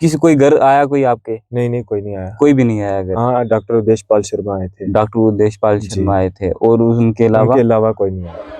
किसी कोई घर आया कोई आपके? नहीं नहीं, कोई नहीं आया। कोई भी नहीं आया घर? हाँ, डॉक्टर उदेशपाल शर्मा आए थे। डॉक्टर उदेशपाल शर्मा आए थे, और उनके अलावा कोई नहीं आया।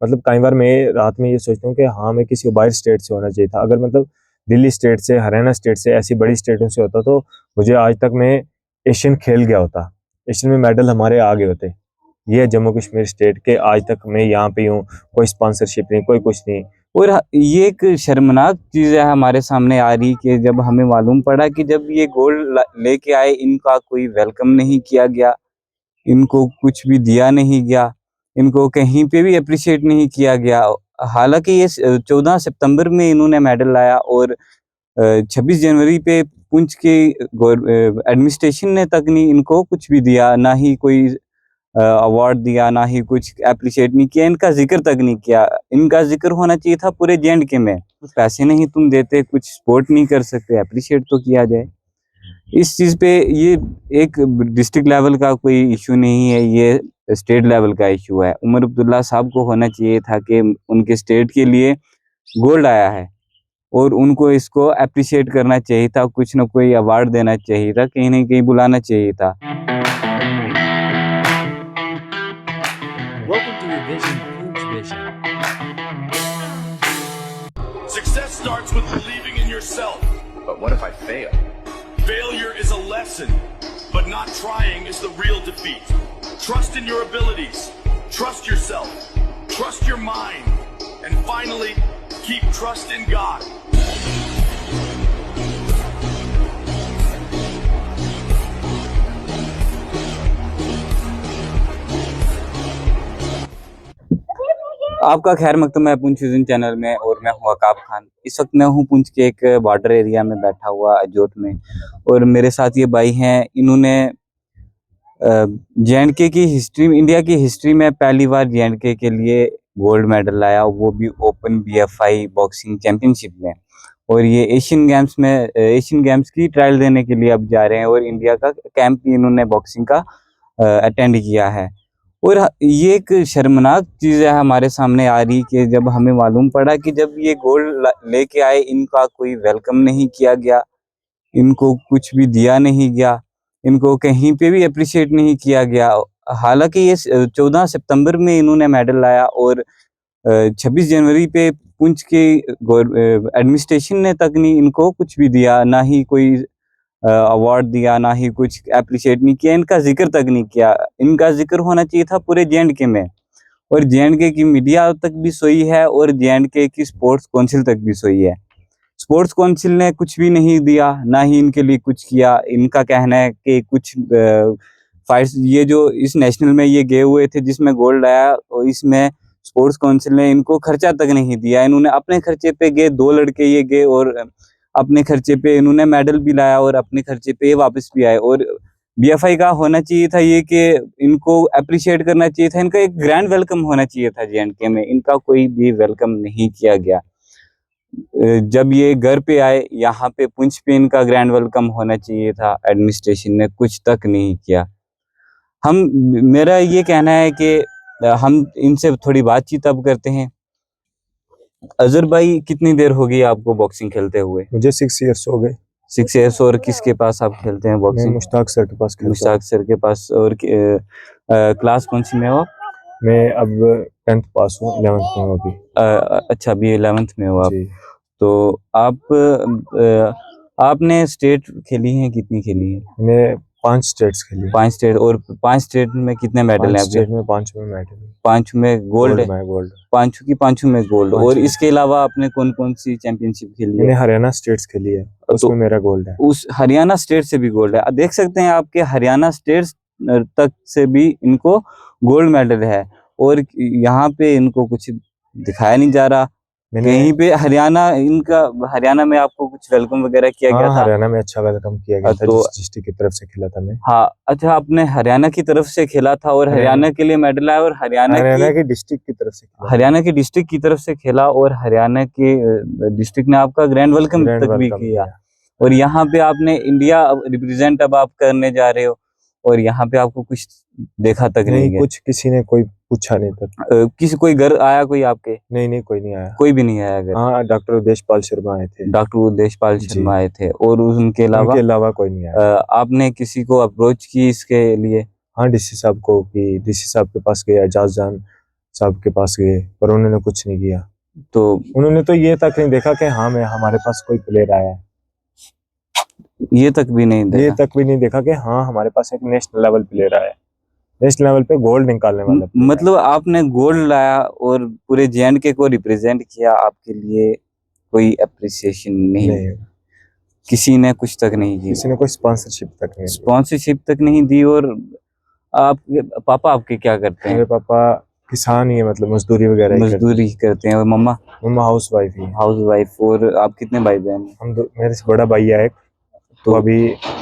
मतलब कई बार मैं रात में ये सोचता हूँ कि हाँ, मैं किसी बाहर स्टेट से होना चाहिए था। अगर मतलब दिल्ली स्टेट से, हरियाणा स्टेट से, ऐसी बड़ी स्टेटों से होता तो मुझे आज तक मैं एशियन खेल गया होता, एशियन में मेडल हमारे आ गए होते। ये जम्मू कश्मीर स्टेट के आज तक मैं यहाँ पे हूँ, कोई स्पॉन्सरशिप नहीं, कोई कुछ नहीं। और ये एक शर्मनाक चीज़ है हमारे सामने आ रही कि जब हमें मालूम पड़ा कि जब ये गोल्ड लेके आए, इनका कोई वेलकम नहीं किया गया, इनको कुछ भी दिया नहीं गया, इनको कहीं पे भी अप्रिशिएट नहीं किया गया। हालांकि ये 14 सितंबर में इन्होंने मेडल लाया, और 26 जनवरी पे पुंछ के एडमिनिस्ट्रेशन ने तक नहीं इनको कुछ भी दिया, ना ही कोई अवार्ड दिया, ना ही कुछ अप्रिशिएट नहीं किया, इनका जिक्र तक नहीं किया। इनका जिक्र होना चाहिए था पूरे J&K में। पैसे नहीं तुम देते, कुछ सपोर्ट नहीं कर सकते, अप्रिशिएट तो किया जाए। इस चीज़ पे ये एक डिस्ट्रिक्ट लेवल का कोई इशू नहीं है, ये स्टेट लेवल का इशू है। उमर अब्दुल्ला साहब को होना चाहिए था कि उनके स्टेट के लिए गोल्ड आया है और उनको इसको अप्रिशिएट करना चाहिए था, कुछ ना कोई अवार्ड देना चाहिए था, कहीं ना कहीं बुलाना चाहिए था। Welcome to Vision Poonch Vision. Success starts with believing in yourself. But what if I fail? Failure is a lesson, but not trying is the real defeat. Trust in your abilities, trust yourself, trust your mind, and finally, keep trust in God. आपका खैर मकदम है Poonch vision channel में, और मैं हूं अकाब खान। इस वक्त मैं हूं पुंछ के एक बॉर्डर एरिया में बैठा हुआ अजोट में, और मेरे साथ ये भाई हैं। इन्होंने J&K की हिस्ट्री, इंडिया की हिस्ट्री में पहली बार J&K के लिए गोल्ड मेडल लाया, वो भी ओपन BFI बॉक्सिंग चैंपियनशिप में। और ये एशियन गेम्स की ट्रायल देने के लिए अब जा रहे हैं, और इंडिया का कैंप भी इन्होंने बॉक्सिंग का अटेंड किया है। और ये एक शर्मनाक चीज़ है हमारे सामने आ रही कि जब हमें मालूम पड़ा कि जब ये गोल्ड लेके आए, इनका कोई वेलकम नहीं किया गया, इनको कुछ भी दिया नहीं गया, इनको कहीं पे भी अप्रिशिएट नहीं किया गया। हालांकि ये 14 सितंबर में इन्होंने मेडल लाया, और 26 जनवरी पे पुंछ के एडमिनिस्ट्रेशन ने तक नहीं इनको कुछ भी दिया, ना ही कोई अवार्ड दिया, ना ही कुछ अप्रिशिएट नहीं किया, इनका जिक्र तक नहीं किया। इनका जिक्र होना चाहिए था पूरे J&K में, और J&K की मीडिया तक भी सोई है, और J&K की स्पोर्ट्स काउंसिल तक भी सोई है। स्पोर्ट्स काउंसिल ने कुछ भी नहीं दिया, ना ही इनके लिए कुछ किया। इनका कहना है कि कुछ फाइट्स, ये जो इस नेशनल में ये गए हुए थे जिसमें गोल्ड आया, और इसमें स्पोर्ट्स काउंसिल ने इनको खर्चा तक नहीं दिया। इन्होंने अपने खर्चे पे गए, 2 लड़के ये गए, और अपने खर्चे पे इन्होंने मेडल भी लाया, और अपने खर्चे पे वापस भी आए। और BFI का होना चाहिए था ये कि इनको अप्रिशिएट करना चाहिए था, इनका एक ग्रैंड वेलकम होना चाहिए था J&K में। इनका कोई भी वेलकम नहीं किया गया। जब ये घर पे आए, यहाँ पे पुंछ पे इनका ग्रैंड वेलकम होना चाहिए था, एडमिनिस्ट्रेशन ने कुछ तक नहीं किया। मेरा ये कहना है कि हम इनसे थोड़ी बातचीत अब करते हैं। अजहर भाई, कितनी देर हो गई आपको बॉक्सिंग खेलते हुए? मुझे 6 इयर्स हो गए। 6 इयर्स। और किसके पास आप खेलते हैं बॉक्सिंग? मुश्ताक सर के पास। मुश्ताक सर के पास। और क्लास कौन सी में हो? मैं अब 10th पास हूँ, 11th में हूँ अभी। अच्छा, अभी 11th में हो आप। जी। तो आपने स्टेट खेली हैं, कितनी खेली है? मैंने 5 स्टेट्स खेली। 5 स्टेट। और 5 स्टेट में कितने मेडल हैं? 5 स्टेट में 5 में मेडल। 5 में गोल्ड है? गोल्ड। 5 में गोल्ड। और इसके अलावा आपने कौन कौन सी चैंपियनशिप खेली है? मैंने हरियाणा स्टेट्स खेली है, उसमें मेरा गोल्ड है। उस हरियाणा स्टेट से भी गोल्ड है। देख सकते हैं आपके हरियाणा स्टेट तक से भी इनको गोल्ड मेडल है, और यहाँ पे इनको कुछ दिखाया नहीं जा रहा। कहीं पे हरियाणा में आपको कुछ वेलकम वगैरह किया गया हाँ, था? हरियाणा में अच्छा वेलकम किया गया था, तो जिस डिस्ट्रिक्ट की तरफ से खेला था मैं। हाँ, अच्छा आपने हरियाणा की तरफ से खेला था और हरियाणा के लिए मेडल आया, और हरियाणा की डिस्ट्रिक्ट की तरफ से खेला था। हरियाणा की डिस्ट्रिक्ट की तरफ से खेला, और हरियाणा के डिस्ट्रिक्ट ने आपका ग्रैंड वेलकम ग्रैंड तक भी वेलकम किया। किया। और यहाँ पे आपने इंडिया रिप्रेजेंट अब आप करने जा रहे हो, और यहाँ पे आपको कुछ देखा तक नहीं नहीं, है। कुछ किसी ने कोई पूछा नहीं था। किसी कोई घर आया कोई आपके? नहीं, कोई नहीं आया। कोई भी नहीं आया घर? हाँ, डॉक्टर उदेशपाल शर्मा आए थे। डॉक्टर उदेशपाल जी। शर्मा आए थे, और उनके उनके अलावा अलावा कोई नहीं आया। आपने किसी को अप्रोच की इसके लिए? हाँ, डीसी साहब को, कि डीसी साहब के पास गए, एजाज जान साहब के पास गए, पर उन्होंने कुछ नहीं किया। तो उन्होंने तो ये तक नहीं देखा कि हाँ हमारे पास कोई प्लेयर आया है। ये तक भी नहीं ये देखा? तक भी नहीं देखा कि हाँ हमारे पास एक नेशनल लेवल प्लेयर आया है, नेशनल लेवल पे गोल्ड निकालने वाला player मतलब आपने गोल्ड लाया और पूरे जे.एंड.के को रिप्रेजेंट किया, आपके लिए कोई अप्रिसिएशन आया। नहीं? नहीं, किसी ने कुछ तक नहीं की? किसी ने कोई स्पॉन्सरशिप तक नहीं दी। स्पॉन्सरशिप तक नहीं दी। और आप पापा आपके क्या करते मेरे हैं? पापा किसान ही है, मतलब मजदूरी वगैरह ही करते मजदूरी करते हैं। और मम्मा? हैं। मम्मा हाउस वाइफ ही है। House wife. और आप कितने भाई बहन हैं? मेरे से बड़ा भाई है एक, तो तो अभी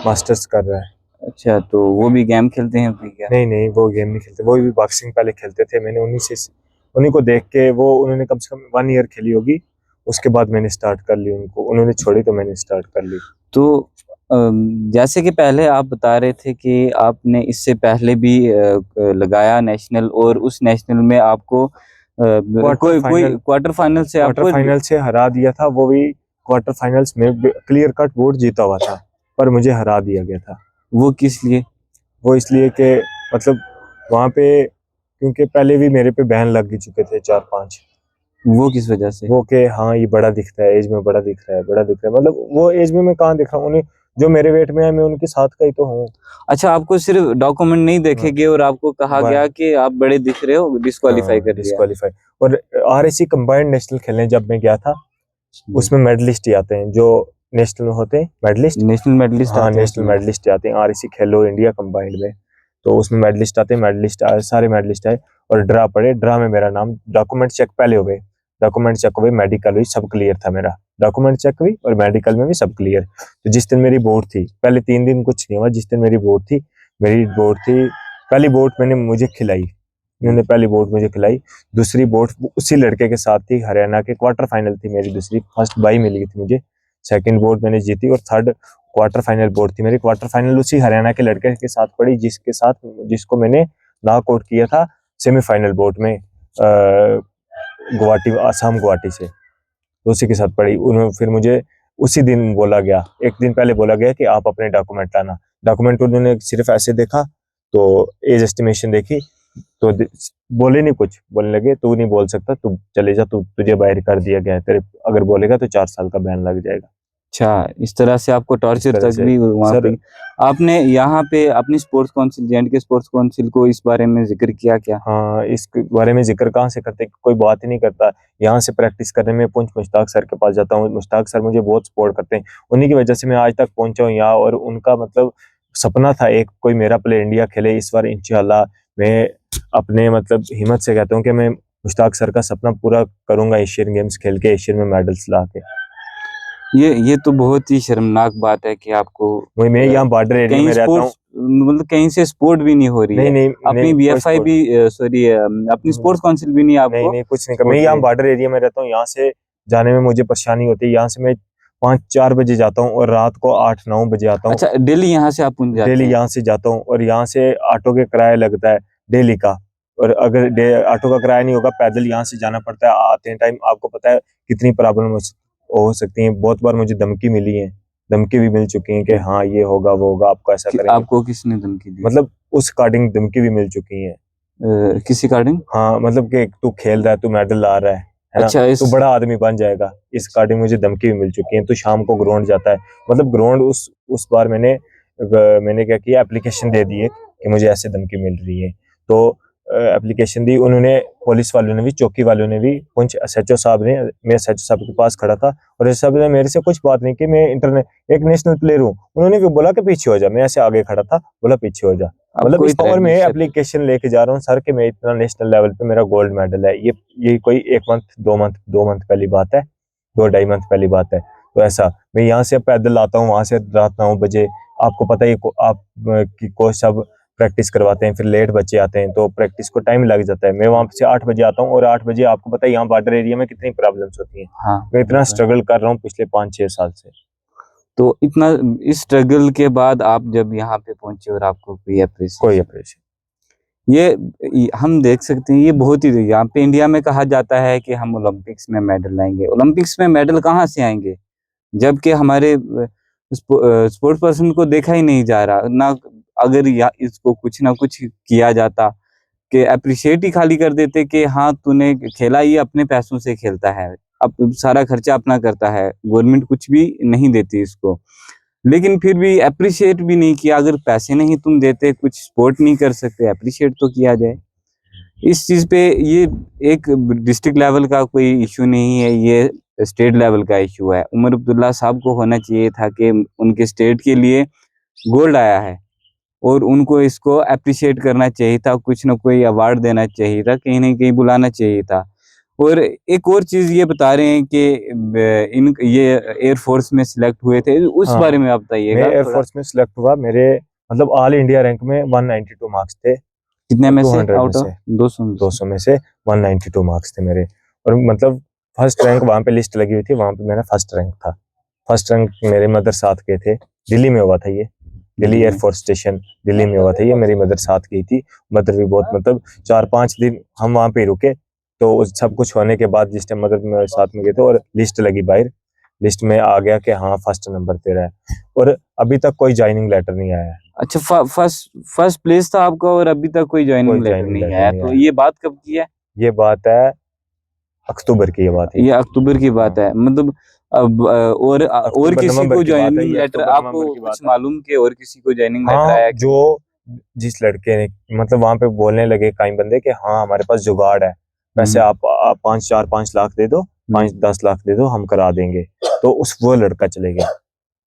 मास्टर्स कर रहा है। अच्छा, तो वो भी गेम खेलते हैं अभी क्या? नहीं, वो गेम नहीं खेलते, वो भी बॉक्सिंग पहले खेलते थे। मैंने उन्हीं को देख के, वो उन्होंने कम से कम 1 ईयर खेली होगी, उसके बाद मैंने स्टार्ट कर ली उनको, उन्होंने छोड़ी तो मैंने स्टार्ट कर ली। तो जैसे कि पहले आप बता रहे थे कि आपने इससे पहले भी लगाया नेशनल, और उस नेशनल में आपको कोई क्वार्टर फाइनल से क्वार्टर फाइनल से हरा दिया था, वो भी क्वार्टर फाइनल्स में क्लियर कट वोट जीता हुआ था, पर मुझे हरा दिया गया था। वो किस लिए? वो इसलिए कि मतलब वहाँ पे, क्योंकि पहले भी मेरे पे बैन लग चुके थे 4-5। वो किस वजह से? वो कि हाँ ये बड़ा दिखता है, एज में बड़ा दिख रहा है, मतलब वो एज में मैं कहाँ दिख रहा हूँ, उन्हें जो मेरे वेट में है मैं उनके साथ का ही तो हूँ। अच्छा, आपको सिर्फ डॉक्यूमेंट नहीं देखे गए और आपको कहा गया कि आप बड़े दिख रहे हो, डिस्क्वालीफाई कर दिया? डिस्क्वालीफाई। और आरएसी कंबाइंड नेशनल खेलने जब मैं गया था, उसमें मेडलिस्ट ही आते हैं, जो नेशनल में होते हैं मेडलिस्ट। नेशनल मेडलिस्ट हाँ, आते हैं नेशनल मेडलिस्ट आते हैं आरएसी खेलो इंडिया कंबाइंड में, तो उसमें मेडलिस्ट आते हैं, मेडलिस्ट आए, सारे मेडलिस्ट आए, और ड्रा पड़े। ड्रा में मेरा नाम, डॉक्यूमेंट चेक पहले हो गए, डॉक्यूमेंट चेक हुए, मेडिकल हुई, सब क्लियर था मेरा, डॉक्यूमेंट चेक हुई और मेडिकल में भी सब क्लियर। तो जिस दिन मेरी बोर्ड थी, पहले 3 दिन कुछ नहीं हुआ, जिस दिन मेरी बोर्ड थी, पहली बोर्ड मैंने मुझे खिलाई, उन्होंने पहली बोर्ड मुझे खिलाई। दूसरी बोर्ड उसी लड़के के साथ थी, हरियाणा के, क्वार्टर फाइनल थी मेरी दूसरी, फर्स्ट बाई मिली थी मुझे, सेकंड बोर्ड मैंने जीती, और थर्ड क्वार्टर फाइनल बोर्ड थी मेरी। क्वार्टर फाइनल उसी हरियाणा के लड़के के साथ पड़ी, जिसको मैंने नॉकआउट किया था सेमीफाइनल बोर्ड में, गुवाहाटी, आसाम गुवाहाटी से, तो उसी के साथ पड़ी। उन्होंने फिर मुझे उसी दिन बोला गया, एक दिन पहले बोला गया कि आप अपने डॉक्यूमेंट लाना। डॉक्यूमेंट उन्होंने सिर्फ ऐसे देखा, तो एज एस्टिमेशन देखी, तो बोले नहीं, कुछ बोलने लगे, तू नहीं बोल सकता, तू चले जा, तुझे बाहर कर दिया गया है, तेरे अगर बोलेगा तो 4 साल का बैन लग जाएगा। अच्छा, इस तरह से आपको टॉर्चर तरह तक से, भी वहाँ सर, पे? आपने यहाँ पे अपनी sports council, J&K sports council को इस बारे में जिक्र किया क्या? हाँ, इस बारे में जिक्र कहाँ से करते, कोई बात ही नहीं करता। यहाँ से प्रैक्टिस करने में पुंछ मुश्ताक सर के पास जाता हूँ, मुश्ताक सर मुझे बहुत सपोर्ट करते हैं, उन्हीं की वजह से मैं आज तक पहुंचा हूँ यहाँ। और उनका मतलब सपना था एक, कोई मेरा प्लेयर इंडिया खेले। इस बार इंशाल्लाह मैं अपने मतलब हिम्मत से कहता हूँ कि मैं मुश्ताक सर का सपना पूरा करूंगा, एशियन गेम्स खेल के, एशियन में मेडल्स ला के। ये तो बहुत ही शर्मनाक बात है कि आपको, मैं यहाँ बॉर्डर एरिया में रहता हूँ, मतलब कहीं से स्पोर्ट भी नहीं हो रही है। अपनी बीएफआई भी, सॉरी, अपनी स्पोर्ट्स काउंसिल भी नहीं आपको? नहीं, कुछ नहीं कर। मैं यहाँ बॉर्डर एरिया में रहता हूँ, यहाँ से जाने में मुझे परेशानी होती है। यहाँ से मैं 5-4 बजे जाता हूँ और रात को 8-9 बजे आता हूँ। अच्छा, डेली यहाँ से आप पुंछ जाते हैं? डेली यहाँ से जाता हूँ, और यहाँ से ऑटो के किराया लगता है डेली का, और अगर ऑटो का किराया नहीं होगा, पैदल यहाँ से जाना पड़ता है। आते टाइम आपको पता है कितनी प्रॉब्लम हो सकती है। बहुत बार मुझे धमकी मिली है, धमकी भी मिल चुकी है कि हाँ ये होगा वो होगा, आपको ऐसा करेंगे। आपको किसने धमकी दी? मतलब उस अकॉर्डिंग धमकी भी मिल चुकी है। किस अकॉर्डिंग? हाँ, मतलब कि तू खेल रहा है, तू मेडल ला रहा है ना, अच्छा, तू बड़ा आदमी बन जाएगा, इस अकॉर्डिंग मुझे धमकी भी मिल चुकी है। तो शाम को ग्राउंड जाता है, मतलब ग्राउंड उस बार मैंने क्या किया, एप्लीकेशन दे दी है कि मुझे ऐसे धमकी मिल रही है। तो एप्लीकेशन दी उन्होंने, पुलिस वालों ने भी, चौकी वालों ने भी, पुंछ एसएचओ साहब ने, मैं एसएचओ साहब के पास खड़ा था, और एसएचओ साहब ने मेरे से कुछ बात नहीं की, मैं एक नेशनल प्लेयर हूँ। उन्होंने भी बोला कि पीछे हो जा, मैं ऐसे आगे खड़ा था, बोला पीछे हो जा, अब मतलब कोई इस पावर में tradition- एप्लीकेशन लेके जा रहा हूँ सर कि मैं इतना नेशनल लेवल पे मेरा गोल्ड मेडल है। ये कोई 1 मंथ 2 मंथ पहली बात है, 2 ढाई मंथ पहली बात है। तो ऐसा मैं यहाँ से पैदल आता हूँ, वहां से रात 9 बजे, आपको पता ही है, आप की कोच सब प्रैक्टिस करवाते हैं, फिर लेट बच्चे आते हैं तो प्रैक्टिस को टाइम लग जाता है। मैं वहां से 8 बजे आता हूँ और 8 बजे आपको पता है यहाँ बॉर्डर एरिया में कितनी प्रॉब्लम्स होती हैं। हाँ मैं इतना बिल्कुल। स्ट्रगल कर रहा हूँ पिछले 5-6 साल से। तो इतना इस स्ट्रगल के बाद आप जब यहाँ पे पहुंचे और आपको कोई अप्रिसिएशन, कोई अप्रिशिएशन ये हम देख सकते हैं, ये बहुत ही यहाँ पे इंडिया में कहा जाता है कि हम ओलंपिक्स में मेडल लाएंगे। ओलंपिक्स में मेडल कहाँ से आएंगे जबकि हमारे स्पोर्ट्स पर्सन को देखा ही नहीं जा रहा ना। अगर या इसको कुछ ना कुछ किया जाता कि अप्रिशिएट ही खाली कर देते कि हाँ तूने खेला, ये अपने पैसों से खेलता है, अब सारा खर्चा अपना करता है, गवर्नमेंट कुछ भी नहीं देती इसको, लेकिन फिर भी अप्रिशिएट भी नहीं किया। अगर पैसे नहीं तुम देते, कुछ सपोर्ट नहीं कर सकते, अप्रिशिएट तो किया जाए। इस चीज पे ये एक डिस्ट्रिक्ट लेवल का कोई इशू नहीं है, ये स्टेट लेवल का इशू है। उमर अब्दुल्ला साहब को होना चाहिए था कि उनके स्टेट के लिए गोल्ड आया है और उनको इसको अप्रिशिएट करना चाहिए था, कुछ ना कोई अवार्ड देना चाहिए था, कहीं ना कहीं बुलाना चाहिए था। और एक और चीज ये बता रहे हैं कि इन ये एयरफोर्स में सिलेक्ट हुए थे, उस हाँ, बारे में आप मैं बताइएगा थोड़ा। एयरफोर्स में सिलेक्ट हुआ। मेरे मतलब ऑल इंडिया रैंक में 192 मार्क्स थे। कितने में से 200 आउट में ऑफ से 200 में से 192 मार्क्स थे मेरे। और मतलब फर्स्ट रैंक वहाँ पे लिस्ट लगी हुई थी, वहाँ पे मेरा फर्स्ट रैंक था। फर्स्ट रैंक मेरे मदर साथ गए थे, दिल्ली में हुआ था ये, दिल्ली एयरफोर्स स्टेशन दिल्ली में हुआ था ये। मेरी मदर साथ गई थी, मदर भी बहुत मतलब 4-5 दिन हम वहाँ पे रुके। तो उस सब कुछ होने के बाद जिस टाइम मदर मेरे साथ में गए थे और लिस्ट लगी बाहर, लिस्ट में आ गया कि हाँ फर्स्ट नंबर तेरा है। और अभी तक कोई ज्वाइनिंग लेटर नहीं आया है। अच्छा, फर्स्ट प्लेस था आपका और अभी तक कोई ज्वाइनिंग लेटर joining नहीं letter आया। नहीं तो आया। ये बात कब की है? ये बात है अक्टूबर की, ये बात है। ये अक्टूबर की बात है, मतलब अब और अक्टूबर किसी नवंबर को की बात है, ज्वाइनिंग ये लेटर अक्टूबर आपको नवंबर की कुछ बात है। मालूम कि और किसी को ज्वाइनिंग लेटर हाँ, आया? जो जिस लड़के ने मतलब वहां पे बोलने लगे कई बंदे कि हाँ हमारे पास जुगाड़ है, वैसे आप 5 लाख दे दो, 5-10 लाख दे दो, हम करा देंगे। तो वो लड़का चले गया।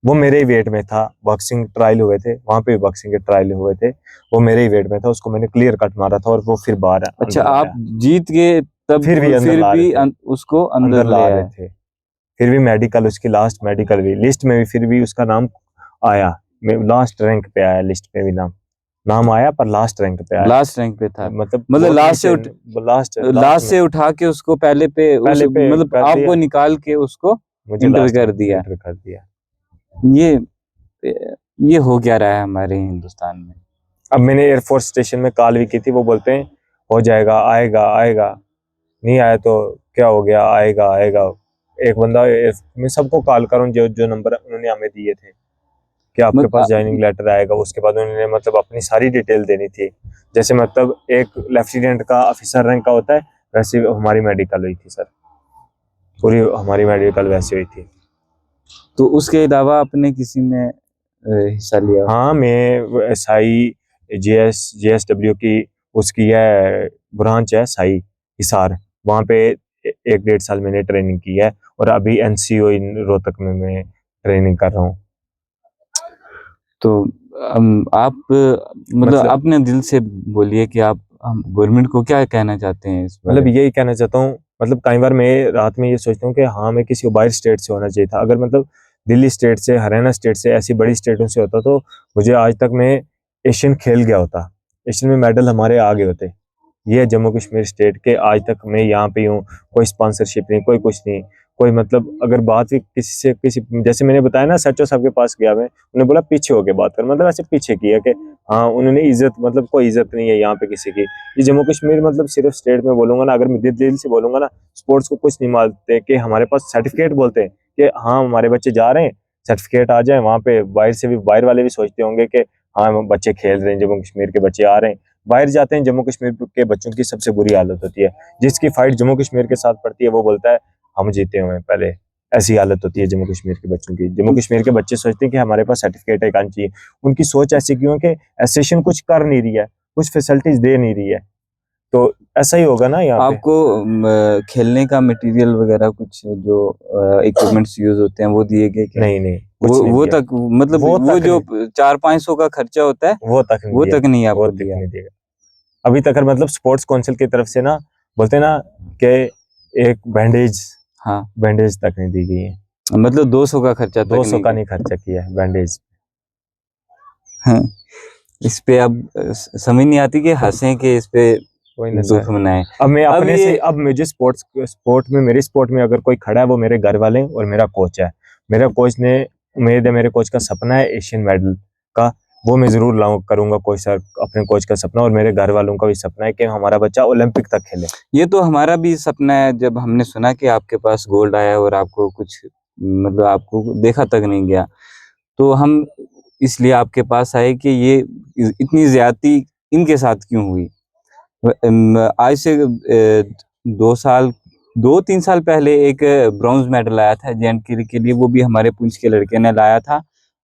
वो मेरे ही वेट में था, बॉक्सिंग ट्रायल हुए थे वहां पे, बॉक्सिंग के ट्रायल हुए थे, वो मेरे ही वेट में था, उसको मैंने क्लियर कट मारा था और वो फिर बाहर अच्छा, अंदर आप आया। जीत गए तब फिर भी अंदर ला रहे थे, उसको अंदर अंदर ले ला आए। रहे थे। फिर भी मेडिकल, उसकी लास्ट मेडिकल भी लिस्ट में भी फिर भी उसका नाम आया, लास्ट रैंक पे आया, लिस्ट में भी नाम आया, पर लास्ट रैंक पे आया। लास्ट रैंक पे था, मतलब मतलब बहुत लास्ट से नीचे, लास्ट लास्ट से उठा के उसको पहले पे मतलब कर आपको दिया, निकाल के उसको मुझे इंटर लास्ट कर में दिया। इंटर कर दिया। ये ये हो क्या रहा है हमारे हिंदुस्तान में? अब मैंने एयरफोर्स स्टेशन में कॉल भी की थी, वो बोलते हैं हो जाएगा, आएगा आएगा, नहीं आया तो क्या हो गया, आएगा आएगा। एक बंदा मैं सबको कॉल करूँ जो जो नंबर उन्होंने हमें दिए थे कि आपके पास ज्वाइनिंग लेटर आएगा, उसके बाद उन्होंने मतलब अपनी सारी डिटेल देनी थी। जैसे मतलब एक लेफ्टिनेंट का ऑफिसर रैंक का होता है, वैसे हमारी मेडिकल हुई थी सर, पूरी हमारी मेडिकल वैसे हुई थी। तो उसके अलावा आपने किसी में हिस्सा लिया? हाँ, मैं साई JSW की उसकी है ब्रांच है, साई हिसार, वहाँ पे 1-1.5 साल मैंने ट्रेनिंग की है। और अभी NCO इन रोहतक में मैं ट्रेनिंग कर रहा हूँ। तो आप मतलब अपने दिल से बोलिए कि आप गवर्नमेंट को क्या कहना चाहते हैं इस बारे मतलब में? यही कहना चाहता हूँ, मतलब कई बार मैं रात में ये सोचता हूँ कि हाँ मैं किसी बाहर स्टेट से होना चाहिए था। अगर मतलब दिल्ली स्टेट से, हरियाणा स्टेट से, ऐसी बड़ी स्टेटों से होता तो मुझे आज तक मैं एशियन खेल गया होता, एशियन में मेडल हमारे आ गए होते। ये जम्मू कश्मीर स्टेट के आज तक मैं यहाँ पे हूँ, कोई स्पॉन्सरशिप नहीं, कोई कुछ नहीं, कोई मतलब अगर बात भी किसी से किसी, जैसे मैंने बताया ना सचो साहब के पास गया मैं, उन्होंने बोला पीछे होके बात कर, मतलब ऐसे पीछे किया कि हाँ उन्होंने इज्जत, मतलब कोई इज्जत नहीं है यहाँ पे किसी की। ये जम्मू कश्मीर मतलब सिर्फ स्टेट में बोलूंगा ना, अगर मैं दिल से बोलूंगा ना, स्पोर्ट्स को कुछ नहीं मानते कि हमारे पास सर्टिफिकेट बोलते हैं कि हाँ हमारे बच्चे जा रहे हैं, सर्टिफिकेट आ जाए। वहाँ पे बाहर से भी, बाहर वाले भी सोचते होंगे कि हाँ बच्चे खेल रहे हैं, जम्मू कश्मीर के बच्चे आ रहे हैं। बाहर जाते हैं, जम्मू कश्मीर के बच्चों की सबसे बुरी हालत होती है, जिसकी फाइट जम्मू कश्मीर के साथ पड़ती है वो बोलता है हम जीते हुए हैं पहले। ऐसी हालत होती है जम्मू कश्मीर के बच्चों की। जम्मू कश्मीर के बच्चे सोचते हैं कि हमारे पास सर्टिफिकेट एक आना चाहिए। उनकी सोच ऐसी क्यों कि एसोसिएशन कुछ कर नहीं रही है, कुछ फैसिलिटीज दे नहीं रही है। तो ऐसा ही होगा ना यहाँ पे। आपको खेलने का मटेरियल वगैरह कुछ जो इक्विपमेंट्स यूज होते हैं वो दिए गए क्या? नहीं नहीं, कुछ नहीं वो दिया। तक मतलब वो वो तक जो 400-500 का खर्चा होता है वो तक नहीं वो दिया, तक नहीं वो आपको तक दिया। नहीं दिया अभी तक। मतलब स्पोर्ट्स काउंसिल की तरफ से ना बोलते हैं ना कि एक हाँ बैंडेज तक नहीं दी गई है। मतलब 200 का खर्चा तक 200 का नहीं नहीं खर्चा किया है बैंडेज। हाँ, इस पे अब समझ नहीं आती कि हंसें कि इस पे कोई ना दुख मनाएं। अब मैं अब अपने ये से, अब मुझे मेरी स्पोर्ट में अगर कोई खड़ा है वो मेरे घर वाले और मेरा कोच है। मेरा कोच ने उम्मीद है, मेरे कोच का सपना है एशियन मेडल का, वो मैं जरूर लाऊं करूंगा कोई सर अपने कोच का सपना। और मेरे घर वालों का भी सपना है कि हमारा बच्चा ओलंपिक तक खेले। ये तो हमारा भी सपना है। जब हमने सुना कि आपके पास गोल्ड आया और आपको कुछ मतलब आपको देखा तक नहीं गया, तो हम इसलिए आपके पास आए कि ये इतनी ज्यादती इनके साथ क्यों हुई। आज से 2-3 साल पहले एक ब्रॉन्ज मेडल आया था जे&के के लिए, वो भी हमारे पुंछ के लड़के ने लाया था,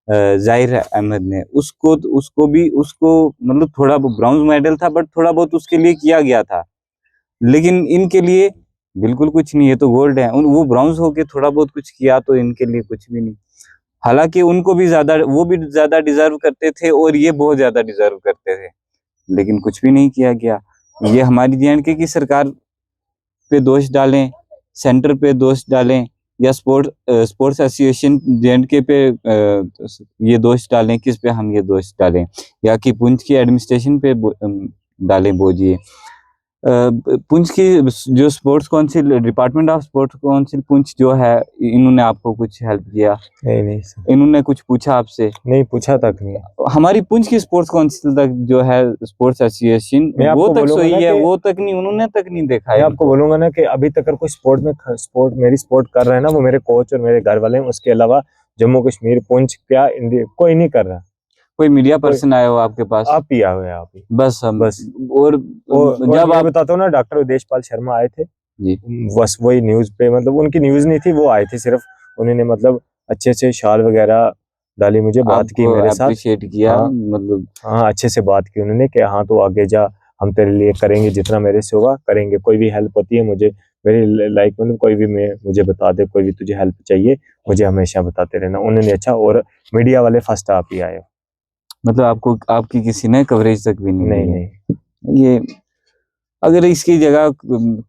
जाहिर अहमद ने। उसको मतलब थोड़ा ब्रॉन्ज मेडल था बट थोड़ा बहुत उसके लिए किया गया था, लेकिन इनके लिए बिल्कुल कुछ नहीं। ये तो गोल्ड है, वो ब्रॉन्ज होके थोड़ा बहुत कुछ किया तो इनके लिए कुछ भी नहीं। हालांकि उनको भी ज्यादा, वो भी ज्यादा डिजर्व करते थे और ये बहुत ज्यादा डिजर्व करते थे, लेकिन कुछ भी नहीं किया गया। ये हमारी जे&के की सरकार पे दोष डालें, सेंटर पे दोष डालें, या स्पोर्ट्स एसोसिएशन जे&के पे ये दोष डालें, किस पे हम ये दोष डालें, या कि पुंछ की एडमिनिस्ट्रेशन पे डालें बोझ ये। पुंछ की जो sports council, department of sports council Poonch जो है, इन्होंने आपको कुछ हेल्प किया? नहीं सर, इन्होंने कुछ पूछा आपसे? नहीं पूछा तक नहीं। हमारी पुंछ की स्पोर्ट्स काउंसिल तक जो है, स्पोर्ट्स एसोसिएशन, मैं वो आपको तक बोलूंगा सही ना है, कि वो तक नहीं, उन्होंने तक नहीं देखा मैं है आपको इनको। बोलूंगा ना कि अभी तक अगर कोई मेरी सपोर्ट कर रहा है ना, वो मेरे कोच और मेरे घर वाले हैं। उसके अलावा जम्मू कश्मीर, पुंछ, क्या इंडिया, कोई नहीं कर रहा। कोई मीडिया पर्सन आया हो आपके पास? आप ही आए हुए, आप ही बस हम बस। और और जब मैं आप बताता हूँ ना, डॉक्टर उदेशपाल शर्मा आए थे, जी बस वही न्यूज पे, मतलब उनकी न्यूज नहीं थी, वो आए थे सिर्फ। उन्होंने मतलब अच्छे से शाल वगैरह डाली, मुझे बात की आपको मेरे साथ। अप्रिशिएट किया, हाँ मतलब हाँ, अच्छे से बात की उन्होंने कि हाँ तो आगे जा, हम तेरे लिए करेंगे, जितना मेरे से होगा करेंगे। कोई भी हेल्प होती है मुझे, मेरी लाइक मतलब कोई भी मुझे बता दे, कोई भी तुझे हेल्प चाहिए मुझे हमेशा बताते रहना। उन्होंने अच्छा, और मीडिया वाले फर्स्ट आप ही आए हो। मतलब आपको आपकी किसी ने कवरेज तक भी नहीं नहीं दी नहीं, है। ये अगर इसकी जगह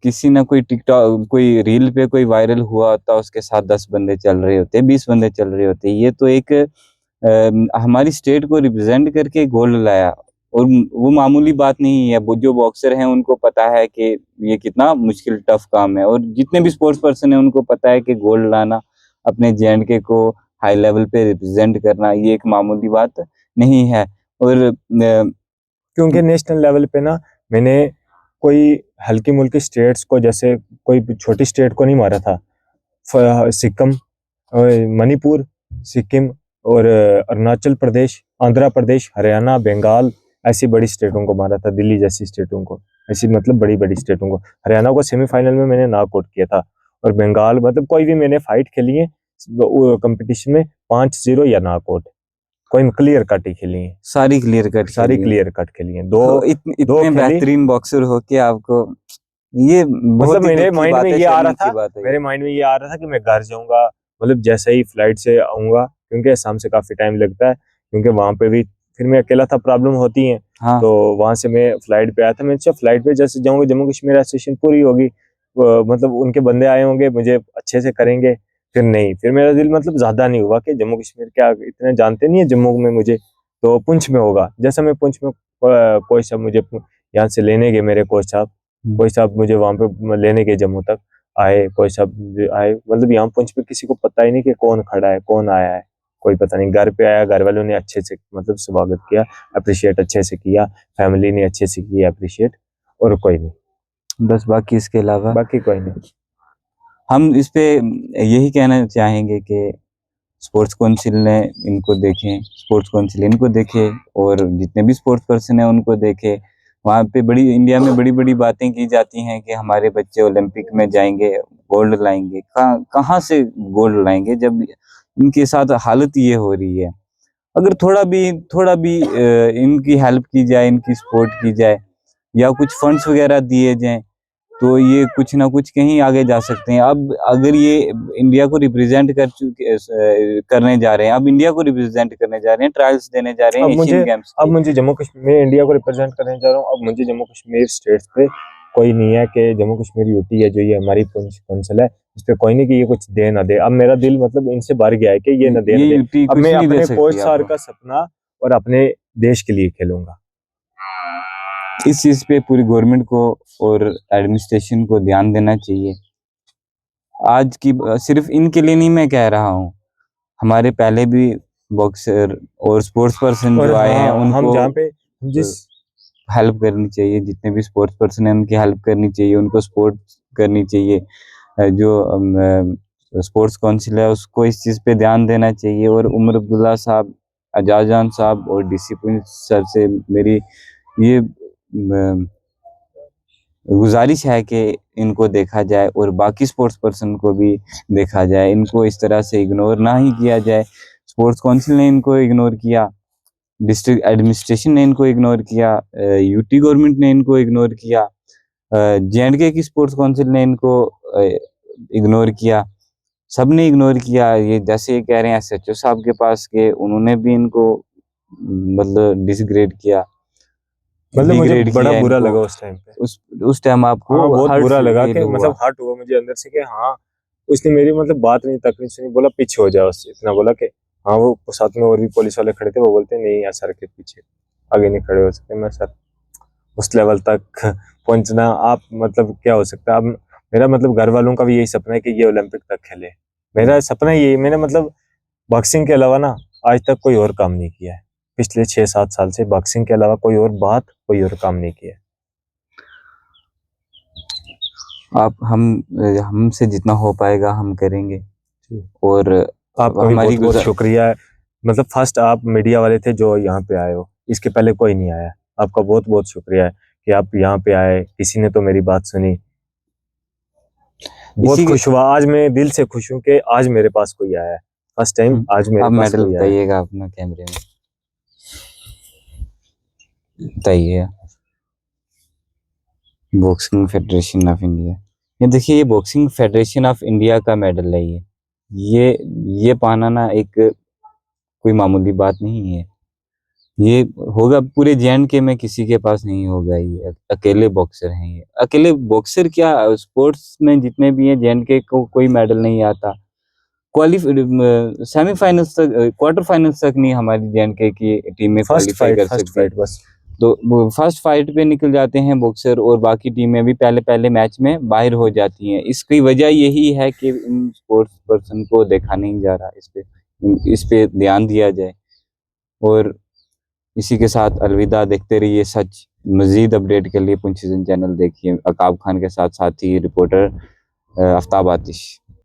किसी ना कोई टिकटॉक, कोई रील पे कोई वायरल हुआ होता, उसके साथ 10 बंदे चल रहे होते, 20 बंदे चल रहे होते, ये तो एक हमारी स्टेट को रिप्रेजेंट करके गोल्ड लाया। और वो मामूली बात नहीं है। वो जो बॉक्सर हैं उनको पता है कि ये कितना मुश्किल टफ काम है, और जितने भी स्पोर्ट्स पर्सन हैं उनको पता है कि गोल्ड लाना, अपने जे&के को हाई लेवल पे रिप्रेजेंट करना, ये एक मामूली बात नहीं है। और क्योंकि नेशनल लेवल पे ना मैंने कोई हल्की मुल्की स्टेट्स को, जैसे कोई छोटी स्टेट को नहीं मारा था। सिक्किम, मणिपुर, सिक्किम और अरुणाचल प्रदेश, आंध्र प्रदेश, हरियाणा, बंगाल, ऐसी बड़ी स्टेटों को मारा था, दिल्ली जैसी स्टेटों को, ऐसी मतलब बड़ी बड़ी स्टेटों को। हरियाणा को सेमीफाइनल में मैंने नॉकआउट किया था। और बंगाल, मतलब कोई भी मैंने फाइट खेली है कंपटीशन में 5-0 या नॉकआउट, कोई क्लियर कट ही खेली है, सारी क्लियर कट सारी खेली है। क्लियर कट खेली है। तो दो इतने खेली। बेहतरीन बॉक्सर हो के आपको, ये बहुत मतलब ही मेरे दुख की माइंड बात में है, ये आ रहा शर्म की था, बात है मेरे ये। माइंड में ये आ रहा था कि मैं घर जाऊंगा, मतलब जैसे ही फ्लाइट से आऊंगा, क्योंकि असम से काफी टाइम लगता है, क्योंकि वहां पे भी फिर मैं अकेला था, प्रॉब्लम होती है। हाँ तो वहां से मैं फ्लाइट पे आया था। मैं अच्छा फ्लाइट पे जैसे जाऊंगा, जम्मू कश्मीर एसोसिएशन पूरी होगी, मतलब उनके बंदे आए होंगे, मुझे अच्छे से करेंगे। फिर नहीं, फिर मेरा दिल मतलब ज्यादा नहीं हुआ कि जम्मू कश्मीर क्या इतने जानते नहीं है जम्मू में मुझे, तो पुंछ में होगा। जैसा मैं पुंछ में, कोच साहब मुझे यहाँ से लेने गए, मेरे कोच साहब, कोच साहब मुझे वहां पे लेने गए जम्मू तक, आए कोच साहब आए। मतलब यहाँ पुंछ पे किसी को पता ही नहीं कि कौन खड़ा है, कौन आया है, कोई पता नहीं। घर पे आया, घर वालों ने अच्छे से मतलब स्वागत किया, अप्रिशिएट अच्छे से किया, फैमिली ने अच्छे से किया अप्रिशिएट, और कोई नहीं, बस। बाकी इसके अलावा बाकी कोई नहीं। हम इस पे यही कहना चाहेंगे कि स्पोर्ट्स काउंसिल ने इनको देखें, स्पोर्ट्स काउंसिल इनको देखे, और जितने भी स्पोर्ट्स पर्सन हैं उनको देखे। वहाँ पे इंडिया में बड़ी बड़ी बातें की जाती हैं कि हमारे बच्चे ओलंपिक में जाएंगे, गोल्ड लाएंगे। कहाँ से गोल्ड लाएंगे जब इनके साथ हालत ये हो रही है। अगर थोड़ा भी इनकी हेल्प की जाए, इनकी सपोर्ट की जाए, या कुछ फंड्स वगैरह दिए जाएं तो ये कुछ ना कुछ कहीं आगे जा सकते हैं। अब अगर ये इंडिया को रिप्रेजेंट करने जा रहे हैं, अब इंडिया को रिप्रेजेंट करने जा रहे हैं, ट्रायल्स देने जा रहे हैं एशियन गेम्स अब के। मुझे जम्मू कश्मीर में इंडिया को रिप्रेजेंट करने जा रहा हूँ। अब मुझे जम्मू कश्मीर स्टेट्स पे कोई नहीं है कि जम्मू कश्मीर यूटी है जो ये हमारी कौंसिल है, इस पे कोई नहीं कि ये कुछ दे ना दे। अब मेरा दिल मतलब इनसे भर गया है कि ये न दे ये ना दे। यूटी अब कुछ मैं नहीं दे अपने सकती कोच सर आपको। का सपना और अपने देश के लिए खेलूंगा। इस चीज पे पूरी गवर्नमेंट को और एडमिनिस्ट्रेशन को ध्यान देना चाहिए। आज की सिर्फ इनके लिए नहीं मैं कह रहा हूँ, हमारे पहले भी बॉक्सर और स्पोर्ट्स पर्सन और जो आए हैं हाँ, हम उनको जहाँ पे जिस हेल्प करनी चाहिए, जितने भी स्पोर्ट्स पर्सन हैं उनकी हेल्प करनी चाहिए, उनको सपोर्ट करनी चाहिए। जो स्पोर्ट्स काउंसिल है उसको इस चीज़ पे ध्यान देना चाहिए। और उमर अब्दुल्ला साहब, एजाजान साहब और डिसिप्लिन सर से मेरी ये गुजारिश है कि इनको देखा जाए और बाकी स्पोर्ट्स पर्सन को भी देखा जाए। इनको इस तरह से इग्नोर ना ही किया जाए। स्पोर्ट्स काउंसिल ने इनको इग्नोर किया, डिस्ट्रिक्ट एडमिनिस्ट्रेशन ने इनको इग्नोर किया, यूटी गवर्नमेंट ने इनको इग्नोर किया, जे&के की स्पोर्ट्स काउंसिल ने इनको इग्नोर किया, सब ने इग्नोर किया। ये जैसे ये कह रहे हैं एसएचओ साहब के पास के, उन्होंने भी इनको मतलब डिसग्रेड किया, मतलब मुझे डिग्रेड बड़ा किया बुरा इनको। लगा उस टाइम पे। उस टाइम आपको हाँ, बहुत हर्ट बुरा लगा कि फील हुआ। मतलब हर्ट हुआ मुझे अंदर से कि हाँ, उसने मेरी मतलब बात नहीं तक नहीं सुनी, बोला पीछे हो जाओ उससे, इतना बोला कि हाँ। वो साथ में और भी पुलिस वाले खड़े थे, वो बोलते नहीं यार सर के पीछे आगे नहीं खड़े हो सकते। मैं सर उस लेवल तक पहुंचना, आप मतलब क्या हो सकता है। अब मेरा मतलब घर वालों का भी यही सपना है कि ये ओलंपिक तक खेले। मेरा सपना यही, मैंने मतलब बॉक्सिंग के अलावा ना आज तक कोई और काम नहीं किया है। पिछले 6-7 साल से बॉक्सिंग के अलावा कोई और बात, कोई और काम नहीं किया है। आप हमसे जितना हो पाएगा हम करेंगे। और आपका भी हमारी बहुत बहुत शुक्रिया है। मतलब फर्स्ट आप मीडिया वाले थे जो यहाँ पे आए हो, इसके पहले कोई नहीं आया। आपका बहुत बहुत शुक्रिया है कि आप यहाँ पे आए, किसी ने तो मेरी बात सुनी। बहुत खुश हुआ आज, मैं दिल से खुश हूँ कि आज मेरे पास कोई आया है। फर्स्ट टाइम आज मेरे आप पास मेडल कोई आया है। बताइएगा अपना कैमरे में बताइए। बॉक्सिंग फेडरेशन ऑफ इंडिया, ये देखिए, ये बॉक्सिंग फेडरेशन ऑफ इंडिया का मेडल है। ये पाना ना एक कोई मामूली बात नहीं है। ये होगा पूरे जे&के में किसी के पास नहीं होगा। ये अकेले बॉक्सर हैं। ये अकेले बॉक्सर क्या, स्पोर्ट्स में जितने भी हैं जे&के को कोई मेडल नहीं आता। सेमीफाइनल्स तक, क्वार्टर फाइनल्स तक नहीं हमारी जे&के की टीम में क्वालिफाई कर सकती। बस तो फर्स्ट फाइट पे निकल जाते हैं बॉक्सर और बाकी टीमें भी पहले मैच में बाहर हो जाती हैं। इसकी वजह यही है कि इन स्पोर्ट्स पर्सन को देखा नहीं जा रहा। इस पे ध्यान दिया जाए। और इसी के साथ अलविदा, देखते रहिए सच। मजीद अपडेट के लिए पुंछ चैनल देखिए। अकाब खान के साथ साथी रिपोर्टर आफ्ताब आतिश।